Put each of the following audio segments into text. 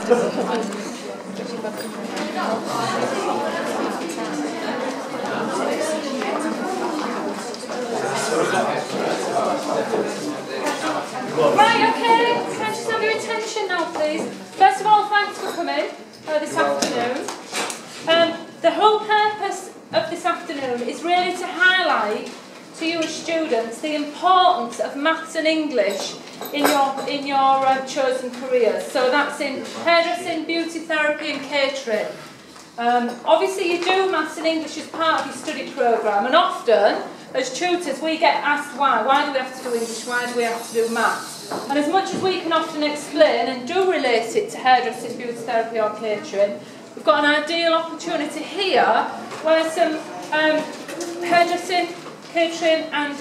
Right, okay, can I just have your attention now, please? First of all, thanks for coming this afternoon. The whole purpose of this afternoon is really to highlight to you as students the importance of maths and English in your chosen careers. So that's in hairdressing, beauty therapy and catering. Obviously you do maths and English as part of your study programme, and often as tutors we get asked why. Why do we have to do English? Why do we have to do maths? And as much as we can often explain and do relate it to hairdressing, beauty therapy or catering, we've got an ideal opportunity here where some hairdressing, catering and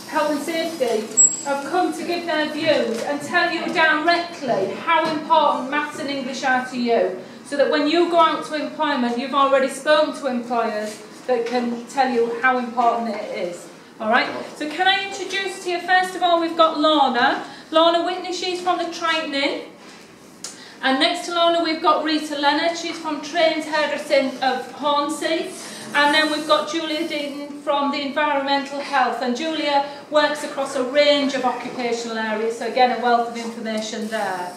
health and safety have come to give their views and tell you directly how important maths and English are to you, so that when you go out to employment you've already spoken to employers that can tell you how important it is. Alright, so can I introduce to you, first of all we've got Lorna Whitney, she's from the Triton Inn. And next to Lorna we've got Rita Leonard, she's from Trained Hairdressing of Hornsey. And then we've got Julia Deaton from the Environmental Health, and Julia works across a range of occupational areas, so again a wealth of information there.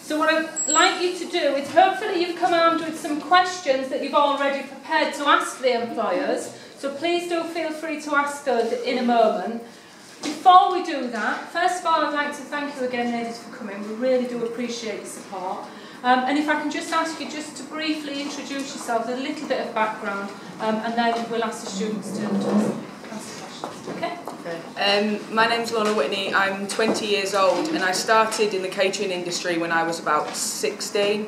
So what I'd like you to do is, hopefully you've come armed with some questions that you've already prepared to ask the employers, so please do feel free to ask those in a moment. Before we do that, first of all I'd like to thank you again ladies for coming, we really do appreciate your support. And if I can just ask you just to briefly introduce yourselves, a little bit of background, and then we'll ask the students to ask questions. Okay? My name's Lorna Whitney, I'm 20 years old, and I started in the catering industry when I was about 15,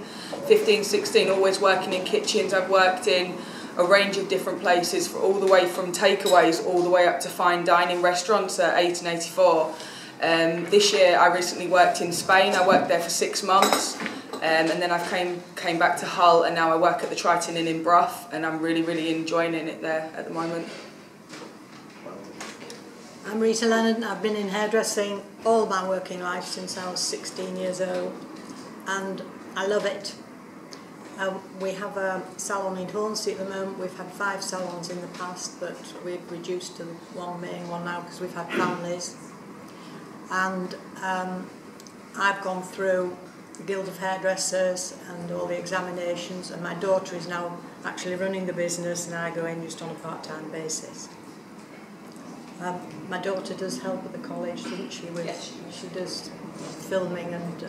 16, always working in kitchens. I've worked in a range of different places, all the way from takeaways all the way up to fine dining restaurants at 8 and 84. This year I recently worked in Spain, I worked there for 6 months. And then I came back to Hull, and now I work at the Triton Inn in Brough, and I'm really enjoying it there at the moment. I'm Rita Leonard, and I've been in hairdressing all my working life since I was 16 years old, and I love it. We have a salon in Hornsey at the moment. We've had 5 salons in the past, but we've reduced to one main one now because we've had families. And I've gone through the Guild of Hairdressers and all the examinations, and my daughter is now actually running the business and I go in just on a part-time basis. My daughter does help at the college, doesn't she? Yes. She does filming and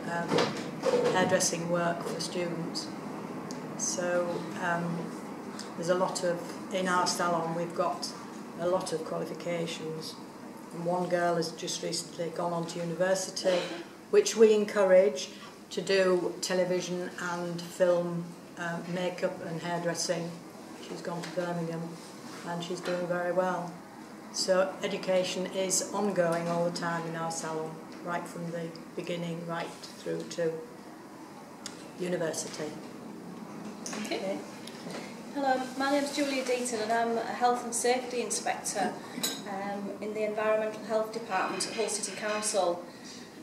hairdressing work for students. So there's a lot of, in our salon we've got a lot of qualifications. And one girl has just recently gone on to university, which we encourage, to do television and film, makeup and hairdressing. She's gone to Birmingham and she's doing very well. So education is ongoing all the time in our salon, right from the beginning right through to university. Okay. Hello, my name's Julia Deaton and I'm a Health and Safety Inspector in the Environmental Health Department at Hull City Council.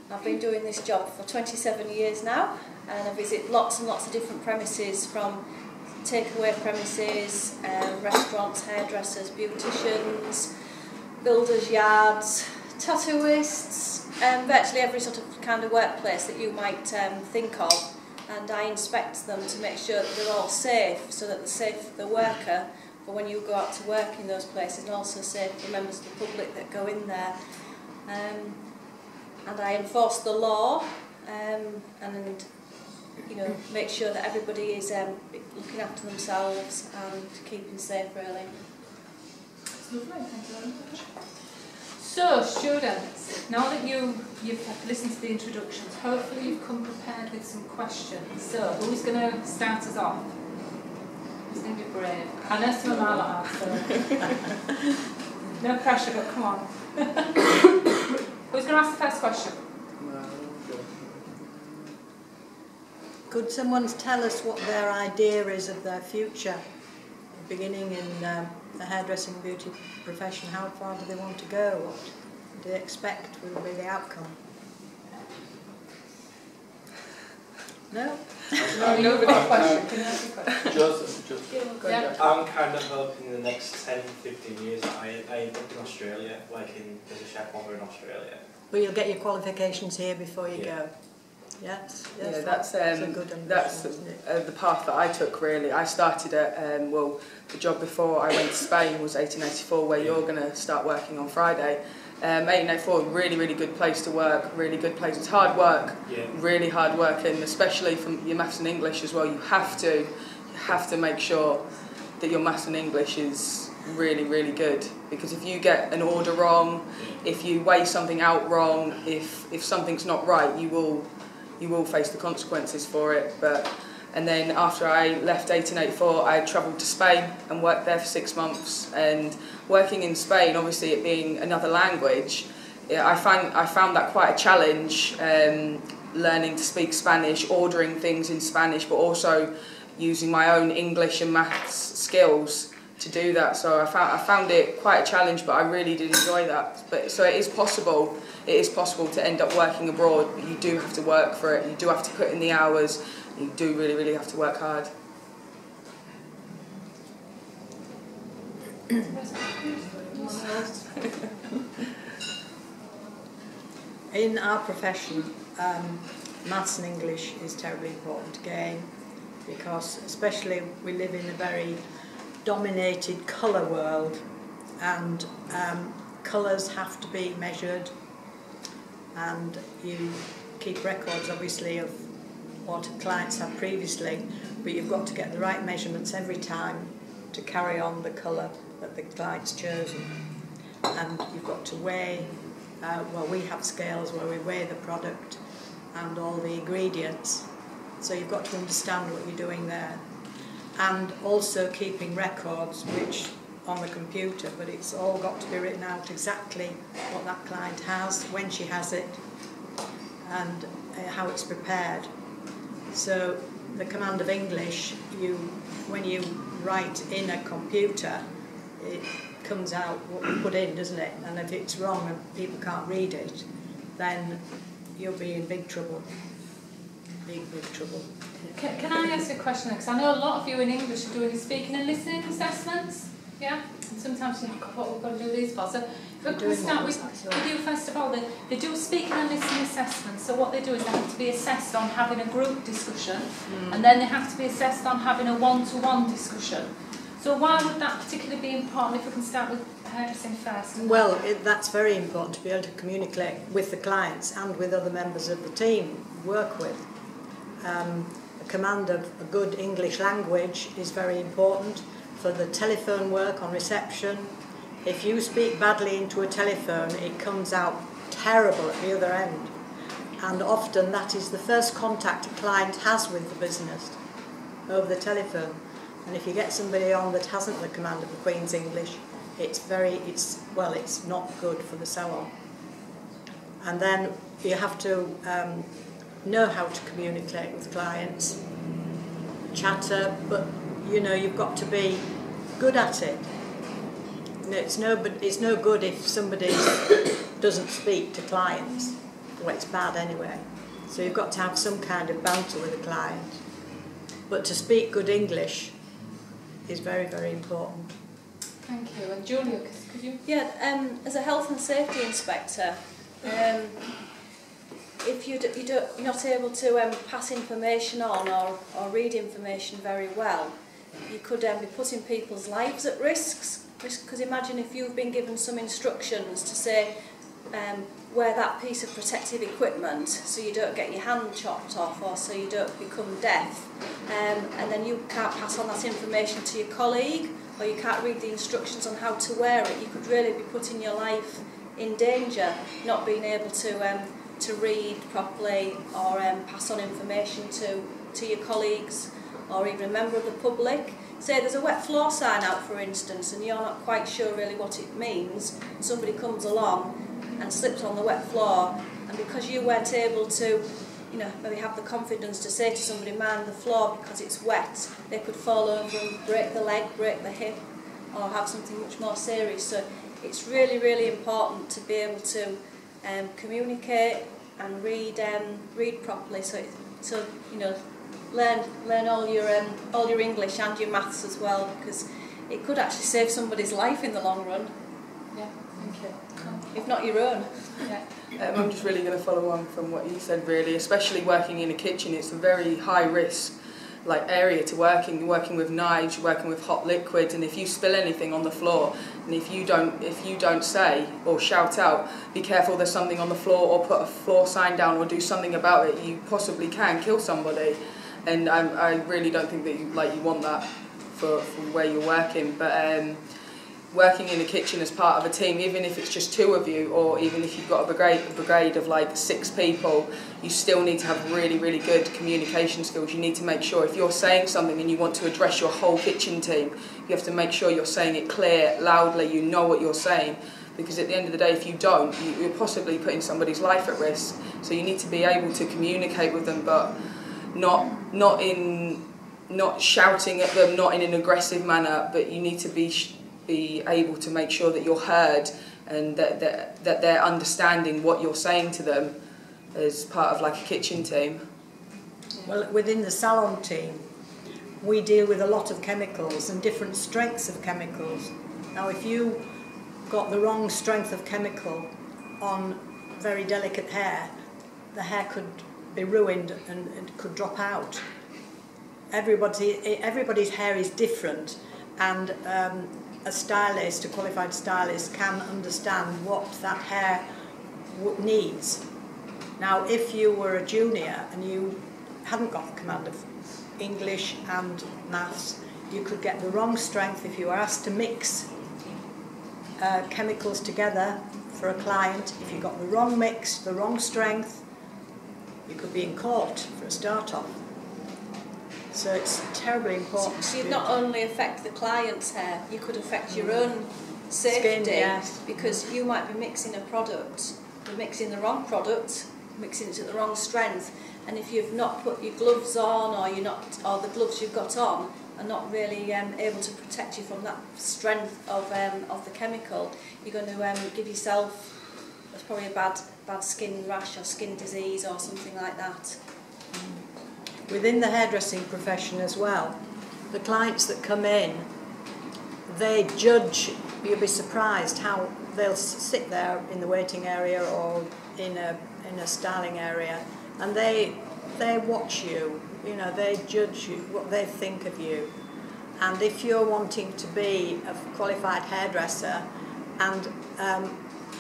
I've been doing this job for 27 years now, and I visit lots and lots of different premises, from takeaway premises, restaurants, hairdressers, beauticians, builders' yards, tattooists, virtually every sort of kind of workplace that you might think of, and I inspect them to make sure that they're all safe, so that they're safe for the worker, for when you go out to work in those places, and also safe for members of the public that go in there. And I enforce the law, and you know, make sure that everybody is looking after themselves and keeping safe, really. That's lovely, thank you very much. So, students, now that you've listened to the introductions, hopefully you've come prepared with some questions. So, who's going to start us off? Who's going to be brave? I know some of my lot are, so no pressure, but come on. Who's going to ask the first question? Could someone tell us what their idea is of their future, beginning in the hairdressing beauty profession? How far do they want to go? What do they expect will be the outcome? No? No, nobody. Just, Yeah. I'm kind of hoping in the next 10, 15 years that I end up in Australia, working as a chef over in Australia. Well, you'll get your qualifications here before you Yeah. go. Yes, Yeah, yes, that's a good ambition, that's isn't it? the path that I took really. I started at well, the job before I went to Spain was 1884, where you're going to start working on Friday. 1884, really good place to work, really good place. It's hard work, really hard work, and especially from your maths and English as well. You have to make sure that your maths and English is really good, because if you get an order wrong, if you weigh something out wrong, if something's not right, you will face the consequences for it. And then after I left 1884, I travelled to Spain and worked there for 6 months. And working in Spain, obviously it being another language, I found that quite a challenge, learning to speak Spanish, ordering things in Spanish, but also using my own English and maths skills to do that. So I found it quite a challenge, but I really did enjoy that. But so it is possible to end up working abroad, but you do have to work for it. You do have to put in the hours. You do really have to work hard. In our profession, maths and English is terribly important again, because especially we live in a very dominated colour world, and colours have to be measured, and you keep records obviously of what clients have previously, but you've got to get the right measurements every time to carry on the colour that the client's chosen. And you've got to weigh, well, we have scales where we weigh the product and all the ingredients, so you've got to understand what you're doing there. And also keeping records, which on the computer, but it's all got to be written out exactly what that client has, when she has it, and how it's prepared. So the command of English, when you write in a computer, it comes out what you put in, doesn't it? And if it's wrong and people can't read it, then you'll be in big trouble. Big trouble. Can I ask a question? Because I know a lot of you in English are doing speaking and listening assessments. Yeah? And sometimes you think, what we've got to do these for. So if we can start with you first of all, they do speaking and listening assessments. So what they do is they have to be assessed on having a group discussion, and then they have to be assessed on having a one-to-one discussion. So why would that particularly be important, if we can start with hairdressing first? Well, that's very important, to be able to communicate with the clients and with other members of the team you work with. The command of a good English language is very important for the telephone work on reception. If you speak badly into a telephone, it comes out terrible at the other end. And often that is the first contact a client has with the business, over the telephone. And if you get somebody on that hasn't the command of the Queen's English, it's not good for the salon. And then you have to know how to communicate with clients, chatter, but you've got to be good at it. It's no good if somebody doesn't speak to clients. Well, it's bad anyway. So you've got to have some kind of banter with a client. But to speak good English is very important. Thank you. And Julia, could you? Yeah, as a health and safety inspector, if you're not able to pass information on or read information very well, you could be putting people's lives at risk. Because imagine if you've been given some instructions to say wear that piece of protective equipment so you don't get your hand chopped off or so you don't become deaf, and then you can't pass on that information to your colleague, or you can't read the instructions on how to wear it. You could really be putting your life in danger, not being able to read properly or pass on information to your colleagues or even a member of the public. Say there's a wet floor sign out, for instance, and you're not quite sure really what it means. Somebody comes along and slips on the wet floor, and because you weren't able to maybe have the confidence to say to somebody, mind the floor because it's wet, they could fall over and break the leg, break the hip, or have something much more serious. So it's really important to be able to communicate and read properly, so So, you know, learn all your English and your maths as well, because it could actually save somebody's life in the long run. Yeah, thank you. If not your own. Yeah. I'm just really going to follow on from what you said, really, especially working in a kitchen. It's a very high risk area to work in. You're working with knives, you're working with hot liquids, and if you spill anything on the floor, and if you don't say or shout out, be careful, there's something on the floor, or put a floor sign down, or do something about it, you possibly can kill somebody. And I really don't think that you want that for where you're working. But working in a kitchen as part of a team, even if it's just 2 of you, or even if you've got a brigade of like 6 people, you still need to have really, really good communication skills. You need to make sure if you're saying something and you want to address your whole kitchen team, you have to make sure you're saying it clear, loudly, you know what you're saying. Because at the end of the day, if you don't, you're possibly putting somebody's life at risk. So you need to be able to communicate with them, but not shouting at them, not in an aggressive manner, but you need to be able to make sure that you're heard and that they're understanding what you're saying to them as part of like a kitchen team. Well, within the salon team, we deal with a lot of chemicals and different strengths of chemicals. Now, if you got the wrong strength of chemical on very delicate hair, the hair could be ruined and could drop out. Everybody's hair is different, and a stylist, a qualified stylist, can understand what that hair needs. Now, if you were a junior and you hadn't got the command of English and maths, you could get the wrong strength if you were asked to mix chemicals together for a client. If you got the wrong mix, the wrong strength, you could be in court for a start-off. So it's terribly important. So you'd not only affect the client's hair, you could affect your own safety. Skin, yes. Because you might be mixing a product, you're mixing the wrong product, mixing it to the wrong strength, and if you've not put your gloves on, or the gloves you've got on are not really able to protect you from that strength of the chemical, you're going to give yourself probably a bad skin rash or skin disease or something like that. Within the hairdressing profession as well, the clients that come in, they judge. You'll be surprised how they'll sit there in the waiting area or in a styling area, and they watch you. You know, they judge you, what they think of you. And if you're wanting to be a qualified hairdresser, and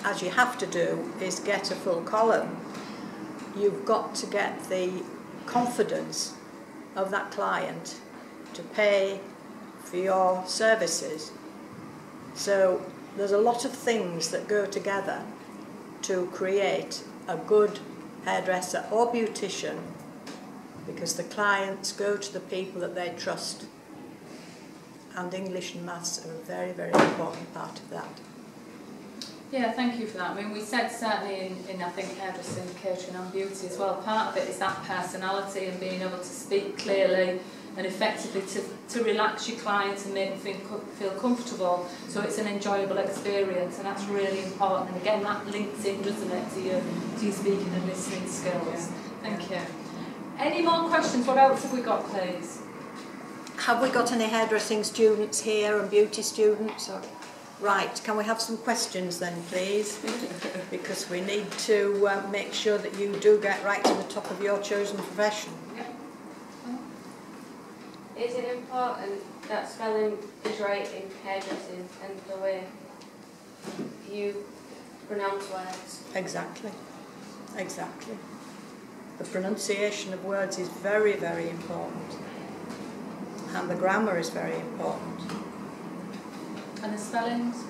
as you have to do is get a full column, you've got to get the confidence of that client to pay for your services. So there's a lot of things that go together to create a good hairdresser or beautician, because the clients go to the people that they trust, and English and maths are a very, very important part of that. Yeah, thank you for that. I mean, we said certainly in I think hairdressing, catering and beauty as well, part of it is that personality and being able to speak clearly and effectively to relax your clients and make them feel comfortable, so it's an enjoyable experience, and that's really important. And again, that links in, doesn't it, to your speaking and listening skills. Thank you. Any more questions? What else have we got, please? Have we got any hairdressing students here and beauty students? Or? Right, can we have some questions then, please? Because we need to make sure that you do get right to the top of your chosen profession. Is it important that spelling is right in hairdressing and the way you pronounce words? Exactly, exactly. The pronunciation of words is very, very important, and the grammar is very important. And the spellings?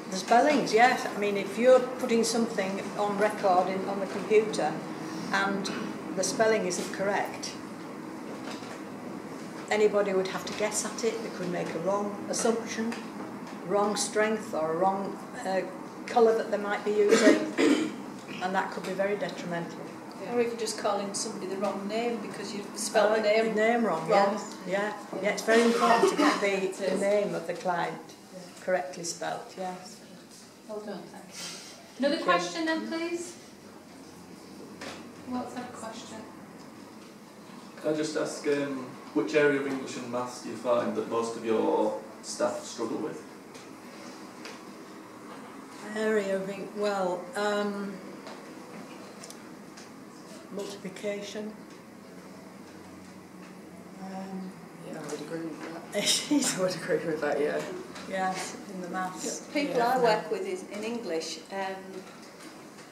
The spellings, yes. I mean, if you're putting something on record on the computer and the spelling isn't correct, anybody would have to guess at it. They could make a wrong assumption, wrong strength, or a wrong colour that they might be using, and that could be very detrimental. Or even just calling somebody the wrong name because you've spelled the name wrong. Yes. Yeah, it's very important to get the name of the client correctly spelt. Yes. Well done, thank you. Another question then, please? What's that question? Can I just ask, which area of English and Maths do you find that most of your staff struggle with? Area of multiplication. Yeah, I would agree with that. Yes, I would agree with that, yeah. in the maths. People I work with in English,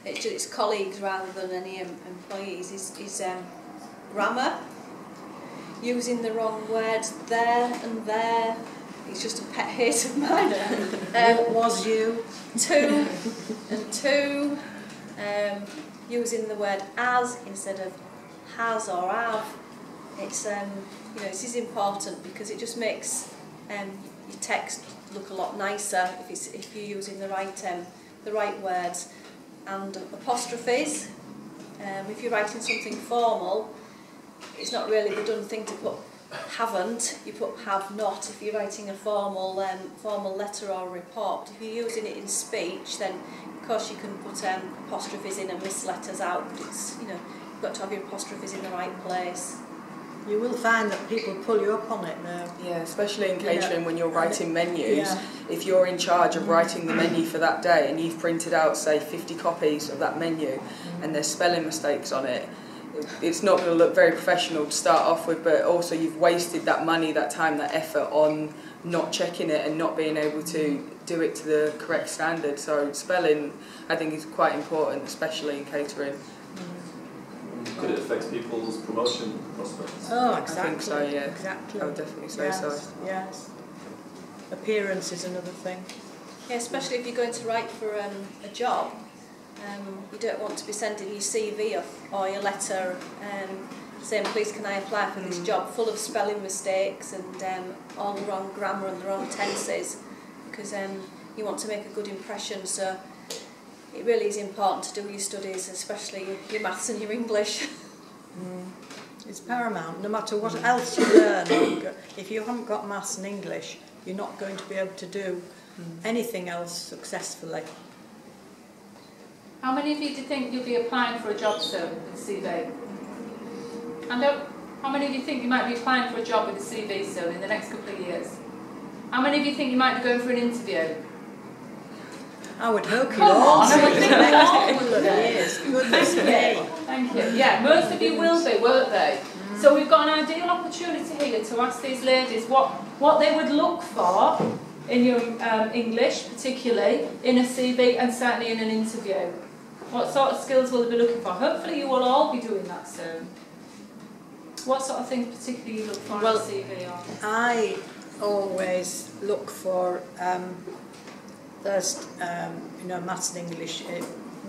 it's colleagues rather than any employees, is grammar. Using the wrong words there and there. It's just a pet hate of mine. What was you? To and to. Using the word as instead of has or have. It's this is important because it just makes your text look a lot nicer if you're using the right words. And apostrophes. If you're writing something formal, it's not really the done thing to put haven't. You put have not if you're writing a formal letter or a report. If you're using it in speech, then of course you can put apostrophes in and miss letters out. But it's you've got to have your apostrophes in the right place. You will find that people pull you up on it now. Yeah, especially in catering when you're writing menus. Yeah. If you're in charge of writing the menu for that day and you've printed out, say, 50 copies of that menu and there's spelling mistakes on it, it's not going to look very professional to start off with, but also you've wasted that money, that time, that effort on not checking it and not being able to do it to the correct standard. So spelling, I think, is quite important, especially in catering. Could it affect people's promotion prospects? Oh, exactly. I think so, yeah. Exactly. I would definitely say so. Yes. Appearance is another thing. Yeah, especially if you're going to write for a job. You don't want to be sending your CV off or your letter saying, please can I apply for this job, full of spelling mistakes and all the wrong grammar and the wrong tenses, because you want to make a good impression. So it really is important to do your studies, especially your maths and your English. It's paramount. No matter what else you learn, if you haven't got maths and English, you're not going to be able to do anything else successfully. How many of you do you think you'll be applying for a job soon with a CV? And how many of you think you might be applying for a job with a CV soon in the next couple of years? How many of you think you might be going for an interview? I would hope you Come all on, I would think we all would be. Yes, goodness me. Thank you. Yeah, most of you will be, won't they? So we've got an ideal opportunity here to ask these ladies what they would look for in your English, particularly, in a CV and certainly in an interview. What sort of skills will they be looking for? Hopefully you will all be doing that soon. What sort of things particularly you look for in a CV? Or? I always look for first, maths and English,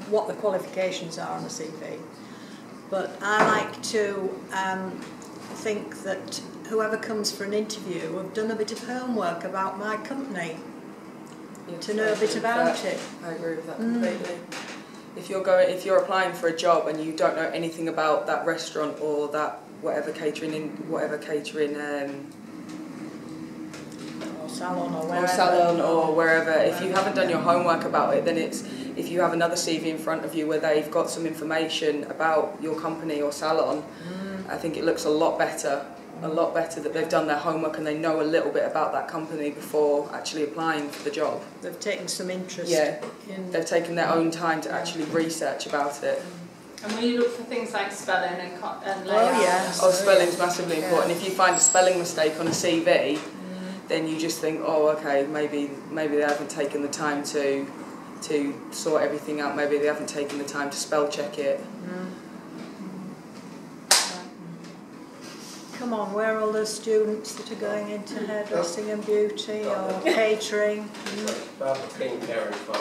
what the qualifications are on a CV. But I like to think that whoever comes for an interview have done a bit of homework about my company, to know a bit about it. I agree with that completely. If you're applying for a job and you don't know anything about that restaurant or that whatever catering salon or wherever, if you haven't done your homework about it, then it's, if you have another CV in front of you where they've got some information about your company or salon, I think it looks a lot better that they've done their homework and they know a little bit about that company before actually applying for the job. They've taken some interest. Yeah, they've taken their own time to actually research about it. And will you look for things like spelling and layout? Oh, yes. Oh, spelling's massively important. If you find a spelling mistake on a CV, then you just think, oh, okay, maybe they haven't taken the time to sort everything out. Maybe they haven't taken the time to spell check it. Come on, where are all those students that are going into hairdressing and beauty or catering? I've been catering for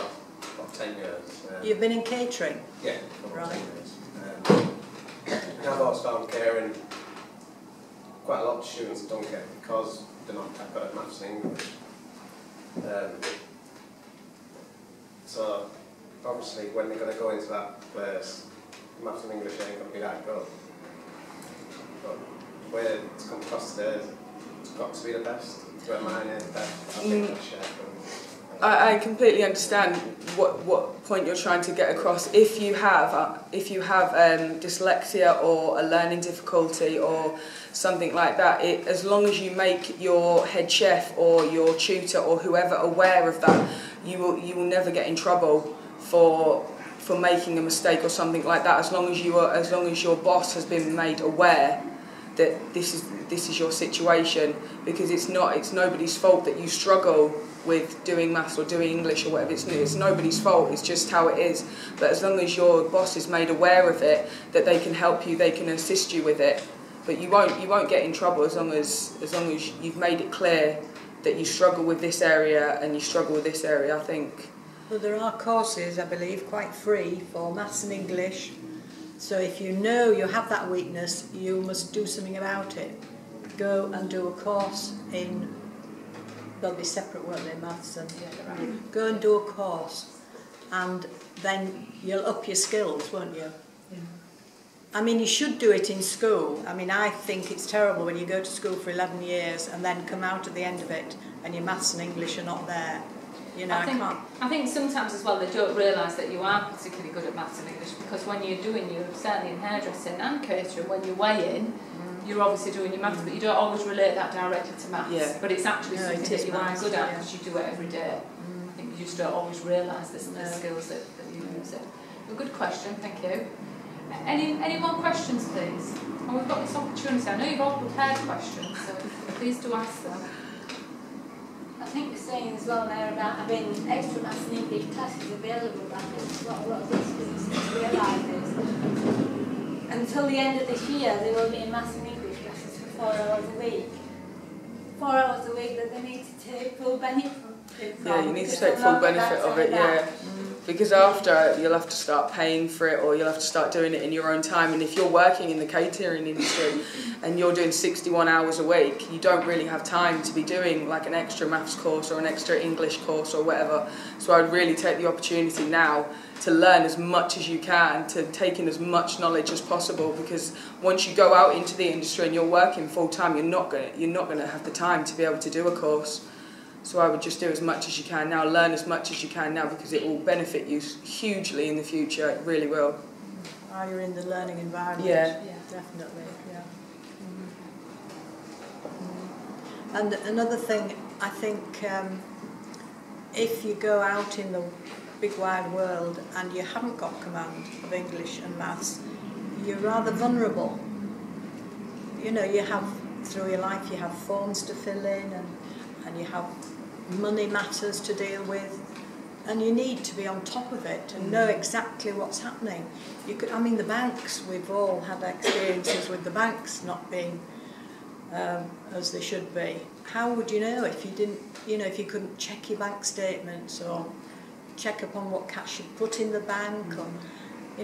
10 years. You've been in catering? Yeah, for Right. 10 years. I've also found catering, quite a lot of students don't get it because they're not that good at maths and English. So obviously when they're going to go into that place, maths and English ain't going to be that good. But the way it's come across today, it's got to be the best. Where mine is best, I think that's chef. I completely understand what point you're trying to get across. If you have dyslexia or a learning difficulty or something like that, as long as you make your head chef or your tutor or whoever aware of that, you will never get in trouble for making a mistake or something like that. As long as your boss has been made aware that this is your situation, because it's nobody's fault that you struggle with doing maths or doing English or whatever. It's nobody's fault, it's just how it is. But as long as your boss is made aware of it, that they can help you, they can assist you with it. But you won't get in trouble as long as you've made it clear that you struggle with this area and you struggle with this area, I think. Well, there are courses, I believe, quite free for maths and English. So if you know you have that weakness, you must do something about it. Go and do a course in, they'll be separate, won't they, maths and go and do a course, and then you'll up your skills, won't you? Yeah. I mean, you should do it in school. I mean, I think it's terrible when you go to school for 11 years and then come out at the end of it and your maths and English are not there. You know, I think sometimes as well they don't realise that you are particularly good at maths and English, because when you're doing certainly in hairdressing and catering, when you're weighing, you're obviously doing your maths, but you don't always relate that directly to maths. Yeah. But it's actually something that you are good at because you do it every day. I think you just don't always realise the skills that you use it. A good question, thank you. Any more questions, please? Oh, we've got this opportunity. I know you've all prepared questions, so please do ask them. I think you're saying as well there about having extra maths and English classes available. I think what a lot of these students need to realise is until the end of this year there will be maths and English classes for 4 hours a week. 4 hours a week that they need to take full benefit from. Yeah, you need to take full benefit of it, yeah. Because after, you'll have to start paying for it, or you'll have to start doing it in your own time. And if you're working in the catering industry and you're doing 61 hours a week, you don't really have time to be doing like an extra maths course or an extra English course or whatever. So I'd really take the opportunity now to learn as much as you can, to take in as much knowledge as possible, because once you go out into the industry and you're working full time, you're not gonna have the time to be able to do a course. So I would just do as much as you can now, learn as much as you can now, because it will benefit you hugely in the future. It really will. While you're in the learning environment. Yeah. Definitely, yeah. And another thing, I think, if you go out in the big wide world and you haven't got command of English and maths, you're rather vulnerable. You know, you have, through your life, you have forms to fill in, and you have money matters to deal with, and you need to be on top of it and know exactly what's happening. I mean, the banks, we've all had experiences with the banks not being as they should be. How would you know if you didn't, if you couldn't check your bank statements or check upon what cash you put in the bank, or,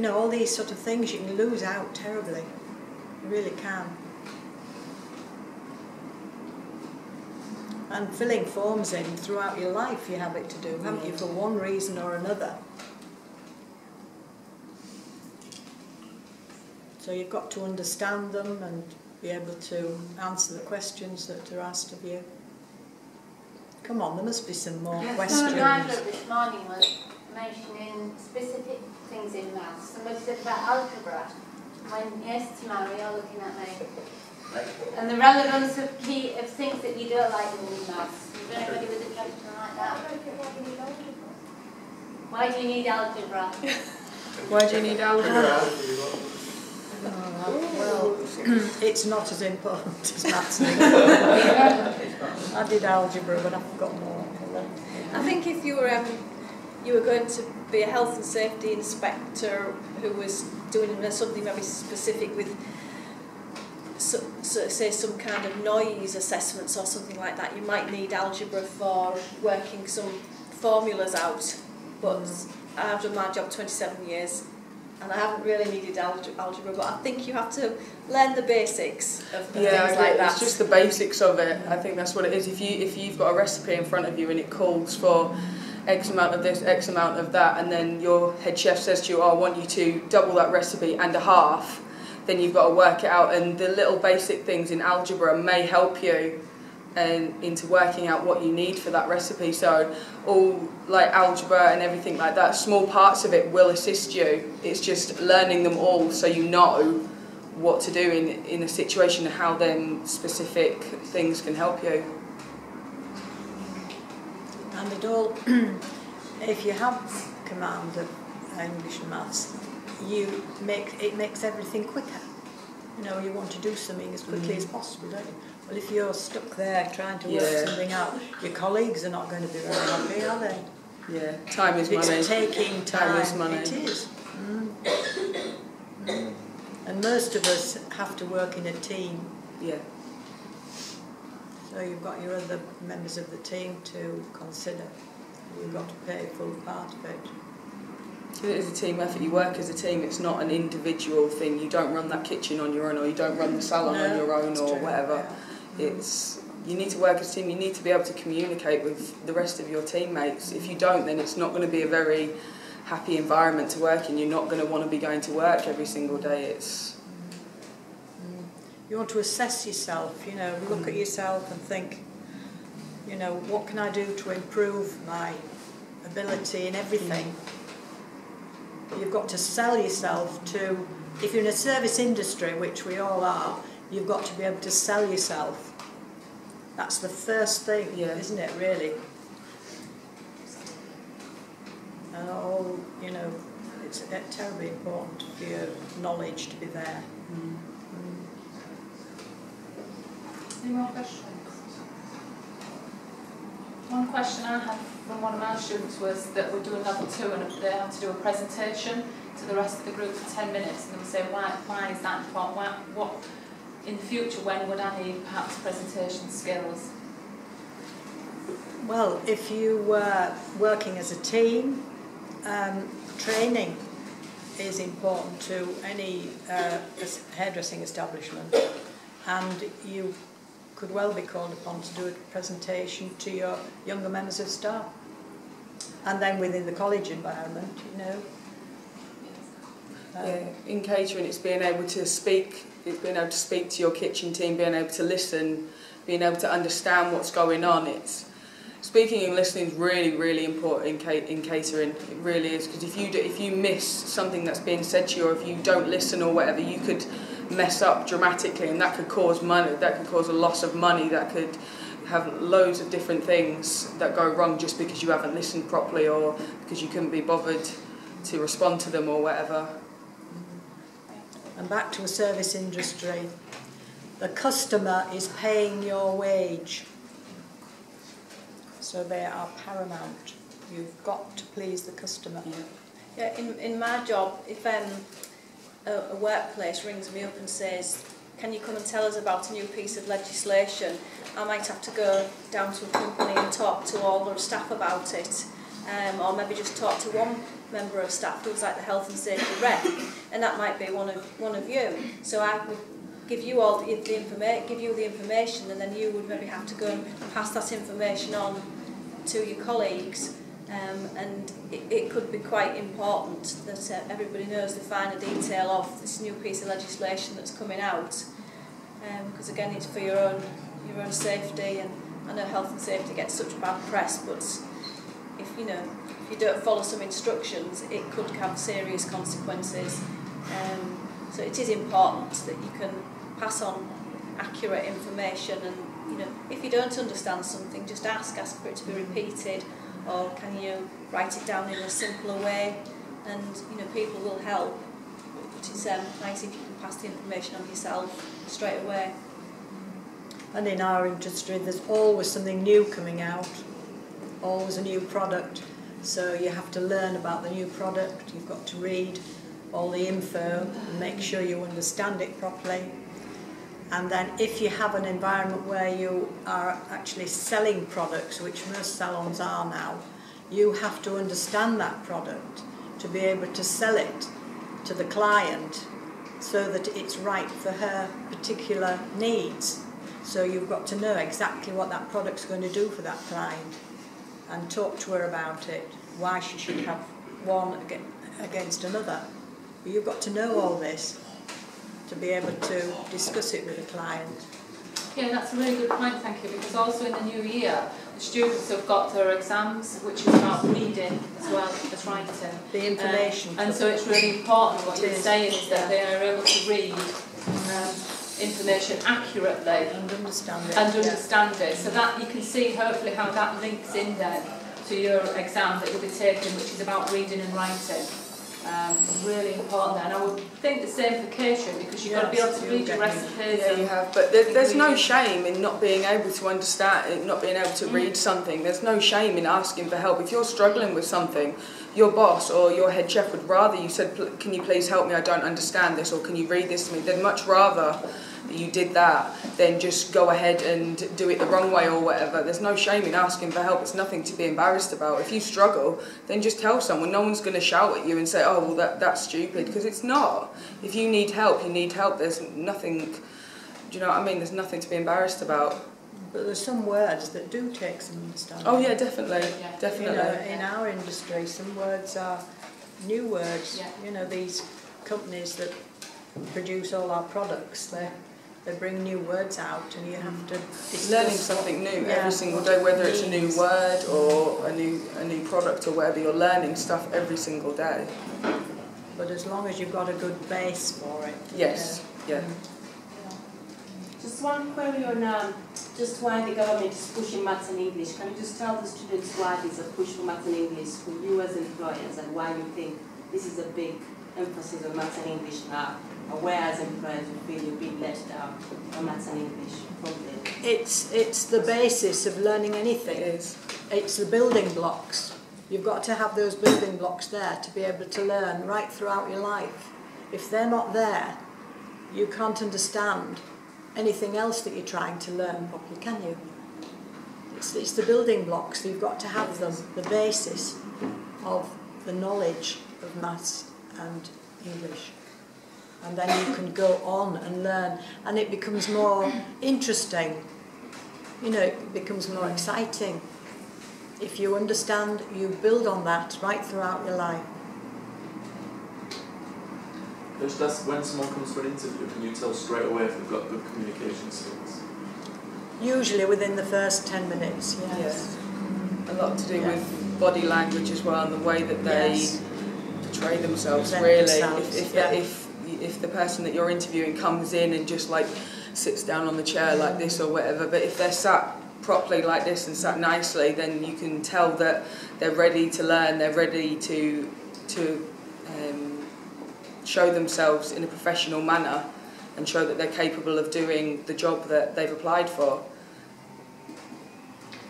all these sort of things? You can lose out terribly. You really can. And filling forms in throughout your life you have it to do, haven't you, for one reason or another. So you've got to understand them and be able to answer the questions that are asked of you. Come on, there must be some more questions. The driver this morning was mentioning specific things in maths. Somebody said about algebra. When yes to Mary, you're looking at me. And the relevance of things that you don't like in maths. Is there anybody with a question like that? Why do you need algebra? Why do you need algebra? Well, it's not as important as maths. I did algebra, but I've got more. I think if you were going to be a health and safety inspector who was doing something very specific with, say, some kind of noise assessments or something like that, you might need algebra for working some formulas out. But I've done my job 27 years and I haven't really needed algebra, but I think you have to learn the basics of things like that. It's just the basics of it. I think that's what it is. If you've got a recipe in front of you and it calls for X amount of this, X amount of that, and then your head chef says to you, I want you to double that recipe and a half, then you've got to work it out. And the little basic things in algebra may help you, and into working out what you need for that recipe. So all like algebra and everything like that, small parts of it will assist you. It's just learning them all so you know what to do in a situation and how then specific things can help you. And it all, if you have command of English and maths, it makes everything quicker. You know, you want to do something as quickly as possible, don't you? Well, if you're stuck there trying to work something out, your colleagues are not going to be very happy, are they? Yeah, time is money. It's taking time. Is money. It is. And most of us have to work in a team. Yeah. So you've got your other members of the team to consider. You've got to play a full part of it. So it is a team effort. You work as a team. It's not an individual thing. You don't run that kitchen on your own, or you don't run the salon on your own, or whatever. Yeah. You need to work as a team. You need to be able to communicate with the rest of your teammates. If you don't, then it's not going to be a very happy environment to work in. You're not going to want to be going to work every single day. You want to assess yourself. You know, look at yourself and think, you know, what can I do to improve my ability in everything? You've got to sell yourself to, if you're in a service industry, which we all are, you've got to be able to sell yourself. That's the first thing, isn't it, really? And all, you know, it's terribly important for your knowledge to be there. Any more questions? One question I had from one of my students was that we're doing level 2 and they have to do a presentation to the rest of the group for 10 minutes, and they were saying, why is that important? What in the future, when would I need perhaps presentation skills? Well, if you were working as a team, training is important to any hairdressing establishment, and you could well be called upon to do a presentation to your younger members of staff. And then within the college environment, you know. In catering, it's being able to speak. It's being able to speak to your kitchen team, being able to listen, being able to understand what's going on. It's speaking and listening is really, really important in catering. It really is, because if you miss something that's being said to you, or if you don't listen or whatever, you could mess up dramatically, and that could cause money. That could cause a loss of money. That could have loads of different things that go wrong just because you haven't listened properly, or because you couldn't be bothered to respond to them or whatever. And back to a service industry, the customer is paying your wage. So they are paramount. You've got to please the customer. Yeah, in my job, if a workplace rings me up and says, can you come and tell us about a new piece of legislation, I might have to go down to a company and talk to all their staff about it, or maybe just talk to one member of staff who's like the health and safety rep, and that might be one of you. So I would give you all the information, and then you would maybe have to go and pass that information on to your colleagues. And it could be quite important that everybody knows the finer detail of this new piece of legislation that's coming out, because again, it's for your own safety. And I know health and safety gets such bad press, but if you don't follow some instructions, it could have serious consequences. So it is important that you can pass on accurate information, and if you don't understand something, just ask for it to be repeated, or can you write it down in a simpler way, and people will help. But it's nice if you can pass the information on yourself straight away. And in our industry, there's always something new coming out, always a new product. So you have to learn about the new product. You've got to read all the info and make sure you understand it properly. And then if you have an environment where you are actually selling products, which most salons are now, you have to understand that product to be able to sell it to the client so that it's right for her particular needs. So you've got to know exactly what that product's going to do for that client and talk to her about it, why she should have one against another. But you've got to know all this to be able to discuss it with a client. Yeah, that's a really good point, thank you, because also in the new year, the students have got their exams, which is about reading as well as writing. The information. And so it's really important what you're saying is that they are able to read information accurately and understand it. And understand it. So that you can see hopefully how that links in then to your exam that you'll be taking, which is about reading and writing. Really important there. And I would think the same for catering, because you've got to be able to read your recipes. Yeah, you have, but there's no shame in not being able to understand, not being able to read something. There's no shame in asking for help. If you're struggling with something, your boss or your head chef would rather you said, can you please help me, I don't understand this, or can you read this to me? They'd much rather that you did that than just go ahead and do it the wrong way or whatever. There's no shame in asking for help. It's nothing to be embarrassed about. If you struggle, then just tell someone. No one's going to shout at you and say, oh, well, that's stupid, because it's not. If you need help, you need help. There's nothing, do you know what I mean? There's nothing to be embarrassed about. But there's some words that do take some understanding. Oh yeah, definitely, definitely. You know, in our industry, some words are new words. Yeah. You know, these companies that produce all our products, they bring new words out, and you have to learning something new every single day, whether it's a new word or a new product or whatever. You're learning stuff every single day. But as long as you've got a good base for it. Yes. Yeah. Just one query on just why the government is pushing maths and English. Can you just tell the students why there's a push for maths and English for you as employers, and why you think this is a big emphasis on maths and English now, and where as employers you feel you're being let down on maths and English from there? It's the basis of learning anything. It is. It's the building blocks. You've got to have those building blocks there to be able to learn right throughout your life. If they're not there, you can't understand anything else that you're trying to learn properly, can you? It's the building blocks. You've got to have them, the basis of the knowledge of maths and English. And then you can go on and learn, and it becomes more interesting. You know, it becomes more exciting. If you understand, you build on that right throughout your life. Just when someone comes for an interview, can you tell straight away if they've got good communication skills? Usually within the first 10 minutes, yes. A lot to do with body language as well, and the way that they portray themselves, really. If the person that you're interviewing comes in and just like sits down on the chair like this or whatever, but if they're sat properly like this and sat nicely, then you can tell that they're ready to learn, they're ready to show themselves in a professional manner and show that they're capable of doing the job that they've applied for.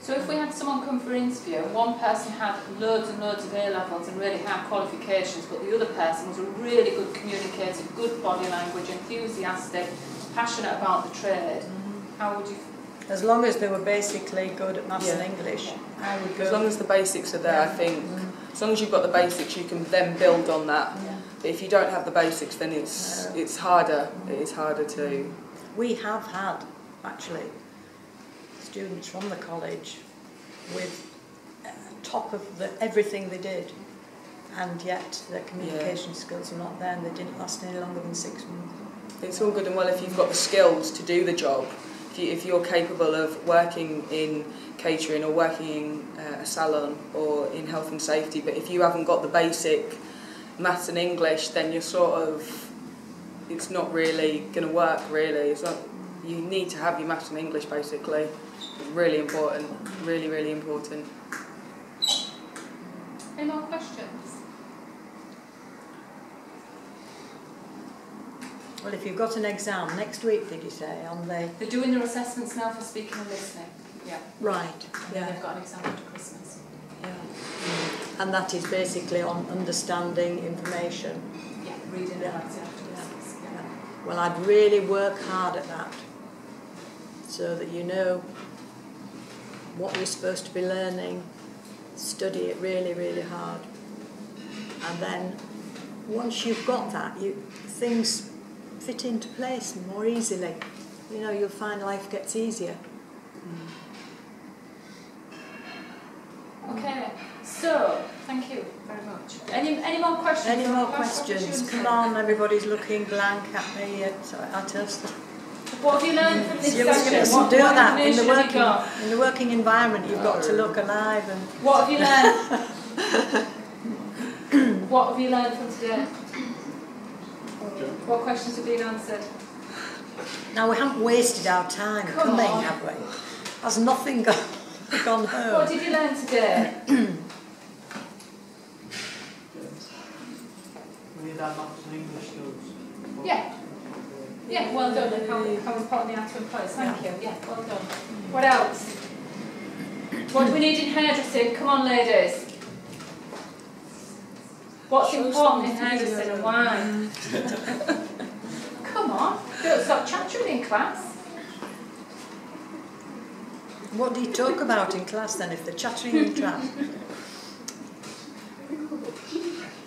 So if we had someone come for an interview and one person had loads and loads of A-levels and really high qualifications, but the other person was a really good communicator, good body language, enthusiastic, passionate about the trade, how would you... As long as they were basically good at maths and English, I would go... As long as the basics are there, I think. As long as you've got the basics, you can then build on that. But if you don't have the basics, then it's harder. It is harder to... We have had, actually, students from the college with top of everything they did, and yet their communication skills are not there, and they didn't last any longer than 6 months. It's all good and well if you've got the skills to do the job. If you're capable of working in catering or working in a salon or in health and safety, but if you haven't got the basic maths and English, then you're sort of, it's not really going to work, really. It's not, you need to have your maths and English, basically. It's really important, really, really important. Any more questions? Well, if you've got an exam next week, did you say, on the... They're doing their assessments now for speaking and listening. Yeah. Right. Yeah. They've got an exam after Christmas. Yeah. And that is basically on understanding information. Yeah, reading and writing after Christmas. Yeah. Well, I'd really work hard at that, so that you know what you're supposed to be learning, study it really, really hard. And then, once you've got that, things fit into place more easily. You know, you'll find life gets easier. Okay, so thank you very much. Any more questions? Any more questions? Come on, everybody's looking blank at me, at us. What have you learned from this You session? mustn't What do that in the information have you got? working environment. You've got to look alive and. What have you learned? What have you learned from today? What questions have been answered? Now we haven't wasted our time Come coming, on. have we? Has nothing gone home? What did you learn today? We need our maths and English skills. Yeah. Yeah, well done. And how important they are to employers. Thank you. Yeah, well done. What else? What do we need in hairdressing? Come on, ladies. What's important in hairdressing and why? Come on. Don't stop chattering in class. What do you talk about in class then if they're chattering in class?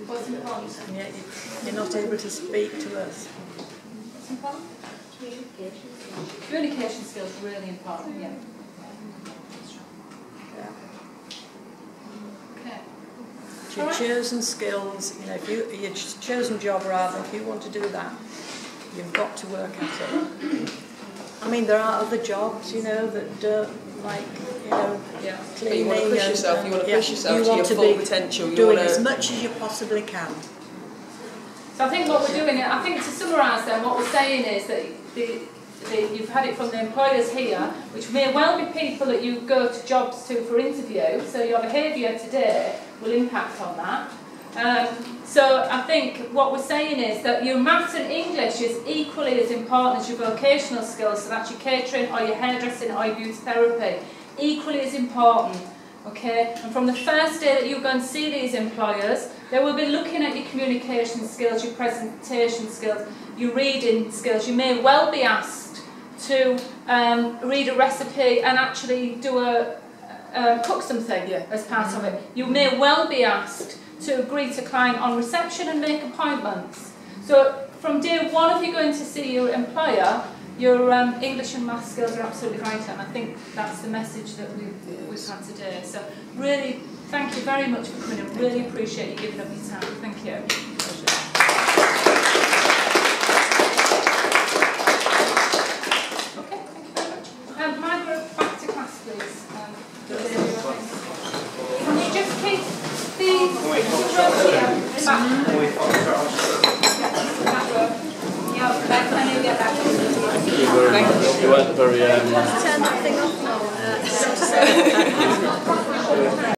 What's important? Yeah, you're not able to speak to us. What's important? Communication skills are really important, yeah. Okay. Your chosen skills, you know, if your chosen job rather, if you want to do that, you've got to work at it. I mean, there are other jobs, you know, that don't like, you know, Yeah. But cleaning. you want to push yourself. You want to push yourself to your full potential. You doing want as to. much as you possibly can. So I think what we're doing, I think to summarise then, what we're saying is that you've had it from the employers here, which may well be people that you go to jobs to for interview, so your behaviour today will impact on that. So I think what we're saying is that your maths and English is equally as important as your vocational skills, so that's your catering or your hairdressing or your beauty therapy, equally as important. Okay, and from the first day that you go and see these employers, they will be looking at your communication skills, your presentation skills, your reading skills. You may well be asked to read a recipe and actually do cook something as part of it. You may well be asked to agree to client on reception and make appointments. So from day one of you going to see your employer, your English and math skills are absolutely vital, and I think that's the message that we've had today. So really, thank you very much for coming in. Really appreciate you giving up your time. Thank you. Okay, thank you very much. Margaret, back to class, please. Can you just keep the row here? Back row. Yeah, back, I need to get back. Thank you very much. You weren't very. Turn that thing off now.